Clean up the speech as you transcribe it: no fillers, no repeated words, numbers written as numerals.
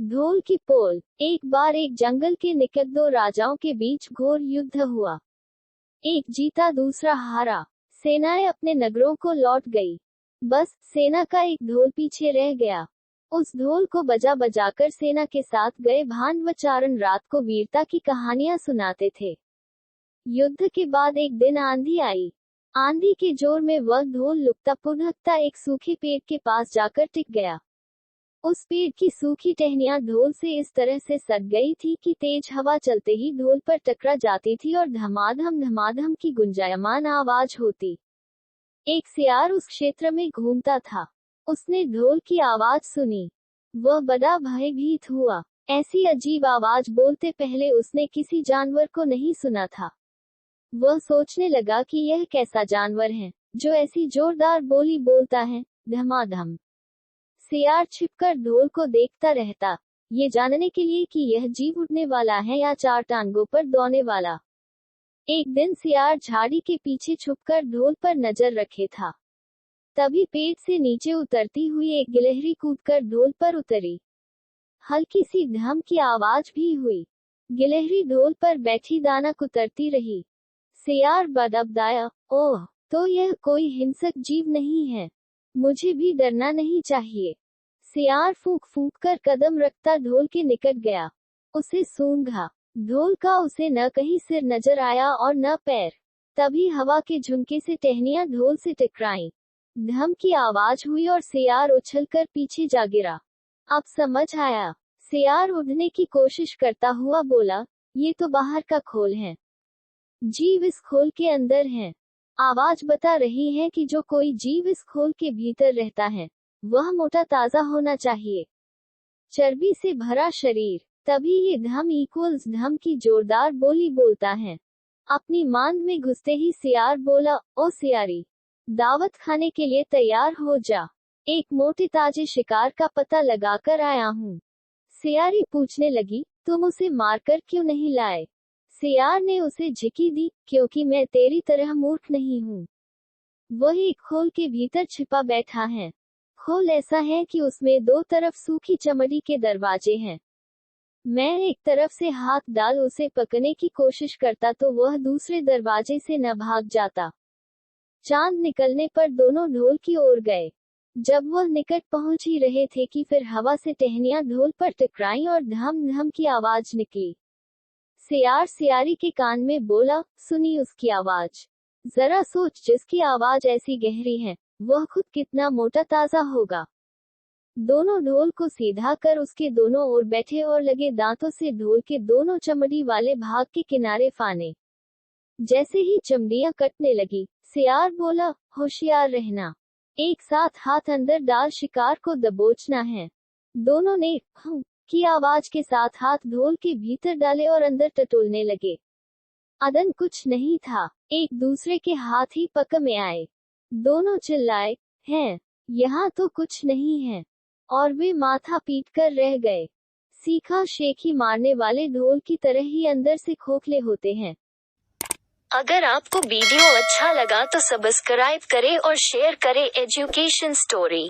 ढोल की पोल। एक बार एक जंगल के निकट दो राजाओं के बीच घोर युद्ध हुआ। एक जीता दूसरा हारा। सेनाएं अपने नगरों को लौट गई। बस सेना का एक ढोल पीछे रह गया। उस ढोल को बजा बजाकर सेना के साथ गए भान व चारण रात को वीरता की कहानियां सुनाते थे। युद्ध के बाद एक दिन आंधी आई। आंधी के जोर में वह ढोल लुकता पुनकता एक सूखे पेड़ के पास जाकर टिक गया। उस पेड़ की सूखी टहनियां ढोल से इस तरह से सट गई थी कि तेज हवा चलते ही ढोल पर टकरा जाती थी और धमाधम की गुंजायमान आवाज होती। एक सियार उस क्षेत्र में घूमता था। उसने ढोल की आवाज सुनी। वह बड़ा भयभीत हुआ। ऐसी अजीब आवाज बोलते पहले उसने किसी जानवर को नहीं सुना था। वह सोचने लगा कि यह कैसा जानवर है जो ऐसी जोरदार बोली बोलता है, धमाधम। सियार छिपकर ढोल को देखता रहता, ये जानने के लिए कि यह जीव उड़ने वाला है या चार टांगों पर दौड़ने वाला। एक दिन सियार झाड़ी के पीछे छुपकर ढोल पर नजर रखे था। तभी पेड़ से नीचे उतरती हुई एक गिलहरी कूदकर ढोल पर उतरी। हल्की सी ढम की आवाज भी हुई। गिलहरी ढोल पर बैठी दाना कुतरती रही। सियार बड़बड़ाया, ओह, तो यह कोई हिंसक जीव नहीं है। मुझे भी डरना नहीं चाहिए। सियार फूंक फूंक कर कदम रखता ढोल के निकट गया। उसे सूंघा। ढोल का उसे न कहीं सिर नजर आया और न पैर। तभी हवा के झुमके से टहनियां ढोल से टकराईं। धम की आवाज हुई और सियार उछलकर पीछे जा गिरा। अब समझ आया। सियार उड़ने की कोशिश करता हुआ बोला, ये तो बाहर का खोल है। जीव इस खोल के अंदर है। आवाज बता रही है कि जो कोई जीव इस खोल के भीतर रहता है वह मोटा ताजा होना चाहिए, चर्बी से भरा शरीर। तभी ये धम की जोरदार बोली बोलता है। अपनी मांद में घुसते ही सियार बोला, ओ सियारी, दावत खाने के लिए तैयार हो जा। एक मोटे ताजे शिकार का पता लगाकर आया हूँ। सियारी पूछने लगी, तुम उसे मारकर क्यों नहीं लाए? सियार ने उसे झिकी दी, क्योंकि मैं तेरी तरह मूर्ख नहीं हूँ। वह एक खोल के भीतर छिपा बैठा है। खोल ऐसा है कि उसमें दो तरफ सूखी चमड़ी के दरवाजे हैं। मैं एक तरफ से हाथ डाल उसे पकड़ने की कोशिश करता तो वह दूसरे दरवाजे से न भाग जाता। चांद निकलने पर दोनों ढोल की ओर गए। जब वह निकट पहुंच ही रहे थे कि फिर हवा से टहनियां ढोल पर टकराईं और धम की आवाज निकली। सियार सियारी के कान में बोला, सुनी उसकी आवाज? जरा सोच, जिसकी आवाज ऐसी गहरी है वह खुद कितना मोटा ताजा होगा। दोनों ढोल को सीधा कर उसके दोनों ओर बैठे और लगे दांतों से ढोल के दोनों चमड़ी वाले भाग के किनारे फाने। जैसे ही चमड़ियां कटने लगी, सियार बोला, होशियार रहना। एक साथ हाथ अंदर डाल शिकार को दबोचना है। दोनों ने हूं की आवाज के साथ हाथ ढोल के भीतर डाले और अंदर टटोलने लगे। अदन कुछ नहीं था, एक दूसरे के हाथ ही पकड़ में आए। दोनों चिल्लाए, हैं, यहाँ तो कुछ नहीं है, और वे माथा पीट कर रह गए। सीखा शेखी मारने वाले ढोल की तरह ही अंदर से खोखले होते हैं। अगर आपको वीडियो अच्छा लगा तो सब्सक्राइब करें और शेयर करें एजुकेशन स्टोरी।